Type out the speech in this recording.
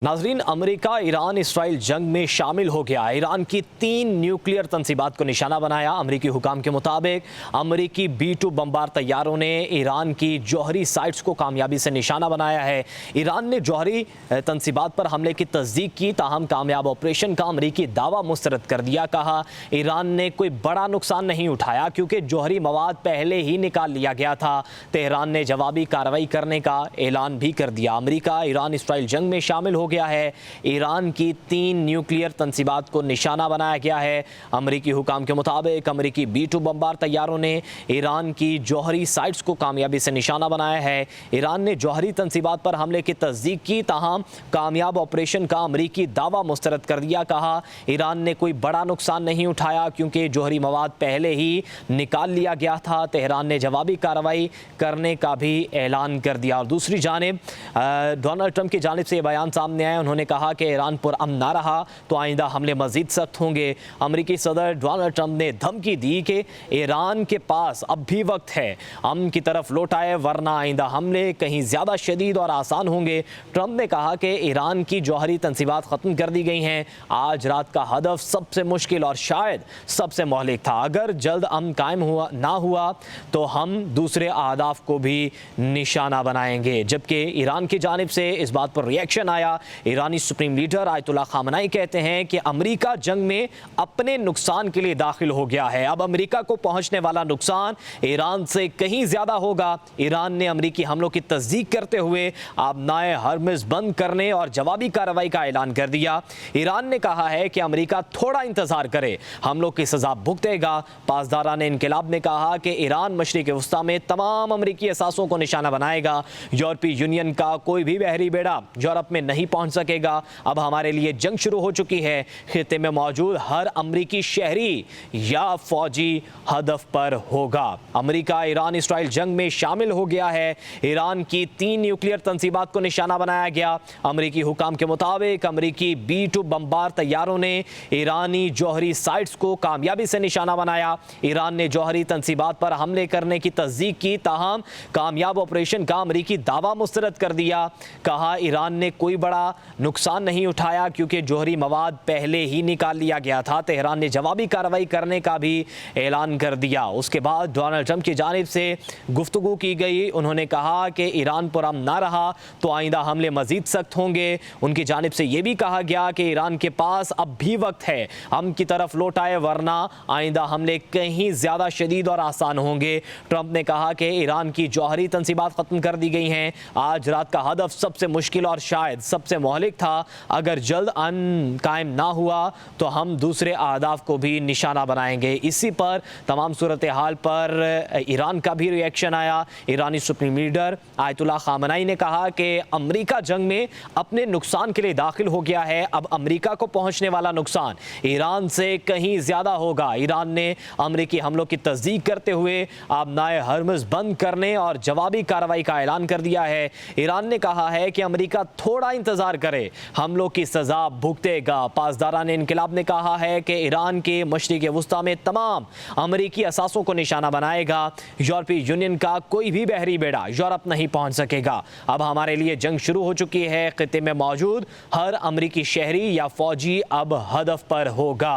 नाजरीन, America Iran Israel जंग में शामिल हो गया। ईरान की 3 न्यूक्लियर तंसीबात को निशाना बनाया। अमेरिकी हुकाम के मुताबिक अमेरिकी B-2 बमबार तैयारों ने ईरान की जौहरी साइट्स को कामयाबी से निशाना बनाया है। ईरान ने जौहरी तंसीबात पर हमले की तस्दीक की, ताहम कामयाब ऑपरेशन का अमेरिकी दावा मुस्तरद कर दिया। कहा ईरान ने कोई बड़ा नुकसान नहीं उठाया क्योंकि जौहरी मवाद पहले ही निकाल लिया गया था। तेहरान ने जवाबी कार्रवाई करने का ऐलान भी कर दिया। अमेरिका ईरान इसराइल जंग में शामिल हो गया है। ईरान की 3 न्यूक्लियर तंसीबात को निशाना बनाया गया है। अमेरिकी हुकाम के मुताबिक अमेरिकी B-2 बमबार तैयारों ने ईरान की जौहरी साइट्स को कामयाबी से निशाना बनाया है। ईरान ने जौहरी तंसीबात पर हमले की तस्दीक की, ताहम कामयाब ऑपरेशन का अमेरिकी दावा मुस्तरद कर दिया। कहा ईरान ने कोई बड़ा नुकसान नहीं उठाया क्योंकि जौहरी मवाद पहले ही निकाल लिया गया था। तेहरान ने जवाबी कार्रवाई करने का भी ऐलान कर दिया। और दूसरी जानिब डोनाल्ड ट्रंप की जानिब से ये बयान सामने आया। उन्होंने कहा कि ईरान पुरअमन ना रहा तो आइंदा हमले मजीद सख्त होंगे। अमेरिकी सदर डोनाल्ड ट्रंप ने धमकी दी कि ईरान के पास अब भी वक्त है, अमन की तरफ लौट आए वरना आइंदा हमले कहीं ज़्यादा शदीद और आसान होंगे। ट्रंप ने कहा कि ईरान की जौहरी तंसीबात ख़त्म कर दी गई हैं। आज रात का हदफ सबसे मुश्किल और शायद सबसे महलिक था। अगर जल्द अमन कायम ना हुआ तो हम दूसरे अहदाफ को भी निशाना बनाएंगे। जबकि ईरान की जानिब से इस बात पर रिएक्शन आया। ईरानी सुप्रीम लीडर आयतुल्लाह खामनाई कहते हैं कि अमेरिका जंग में अपने नुकसान के लिए दाखिल हो गया है। अब अमेरिका को पहुंचने वाला नुकसान ईरान से कहीं ज्यादा होगा। ईरान ने अमेरिकी हमलों की तस्दीक करते हुए आबनाए हरमुज़ बंद करने और जवाबी कार्रवाई का ऐलान कर दिया। ईरान ने कहा है कि अमेरिका थोड़ा इंतजार करे, हमलों की सजा भुगतेगा। पासदारान इनकलाब ने कहा कि ईरान मशरिक़ वस्ता में तमाम अमेरिकी असासों को निशाना बनाएगा। यूरोपीय यूनियन का कोई भी बहरी बेड़ा यूरोप में नहीं पहुंच सकेगा। अब हमारे लिए जंग शुरू हो चुकी है। खित्ते में मौजूद हर अमरीकी शहरी या फौजी हदफ पर होगा। अमेरिका ईरान इसराइल जंग में शामिल हो गया है। ईरान की 3 न्यूक्लियर तंसीबात को निशाना बनाया गया। अमरीकी हुकाम के मुताबिक अमरीकी B-2 बमबार तैयारों ने ईरानी जौहरी साइट्स को कामयाबी से निशाना बनाया। ईरान ने जौहरी तंसीबात पर हमले करने की तस्दीक की, ताहम कामयाब ऑपरेशन का अमरीकी दावा मुस्तरद कर दिया। कहा ईरान ने कोई बड़ा नुकसान नहीं उठाया क्योंकि जौहरी मवाद पहले ही निकाल लिया गया था। तेहरान ने जवाबी कार्रवाई करने का भी ऐलान कर दिया। उसके बाद डोनाल्ड ट्रंप की जानिब से गुफ्तगू की गई। उन्होंने कहा कि ईरान पुरअमन ना रहा तो आइंदा हमले मजीद सख्त होंगे। उनकी जानिब से यह भी कहा गया कि ईरान के पास अब भी वक्त है, अमन की तरफ लौट आए वरना आइंदा हमले कहीं ज्यादा शदीद और आसान होंगे। ट्रंप ने कहा कि ईरान की जौहरी तंसीबात खत्म कर दी गई हैं। आज रात का हदफ सबसे मुश्किल और शायद सबसे महलिक था। अगर जल्द अमन कायम ना हुआ तो हम दूसरे अहदाफ को भी निशाना बनाएंगे। इसी पर तमाम सूरत हाल पर ईरान का भी रिएक्शन आया। ईरानी सुप्रीम लीडर आयतुल्लाह खामनाई ने कहा कि अमेरिका जंग में अपने नुकसान के लिए दाखिल हो गया है। अब अमेरिका को पहुंचने वाला नुकसान ईरान से कहीं ज्यादा होगा। ईरान ने अमेरिकी हमलों की तस्दीक करते हुए आबनाए हरमुज़ बंद करने और जवाबी कार्रवाई का ऐलान कर दिया है। ईरान ने कहा है कि अमेरिका थोड़ा इंतजार करे, हमलों की सजा भुगतेगा। पासदारान इनकलाब ने कहा है कि ईरान के मशरिक़ वस्ता में तमाम अमेरिकी असासों को निशाना बनाएगा। यूरोपीय यूनियन का कोई भी बहरी बेड़ा यूरोप नहीं पहुंच सकेगा। अब हमारे लिए जंग शुरू हो चुकी है। खित्ते में मौजूद हर अमेरिकी शहरी या फौजी अब हदफ पर होगा।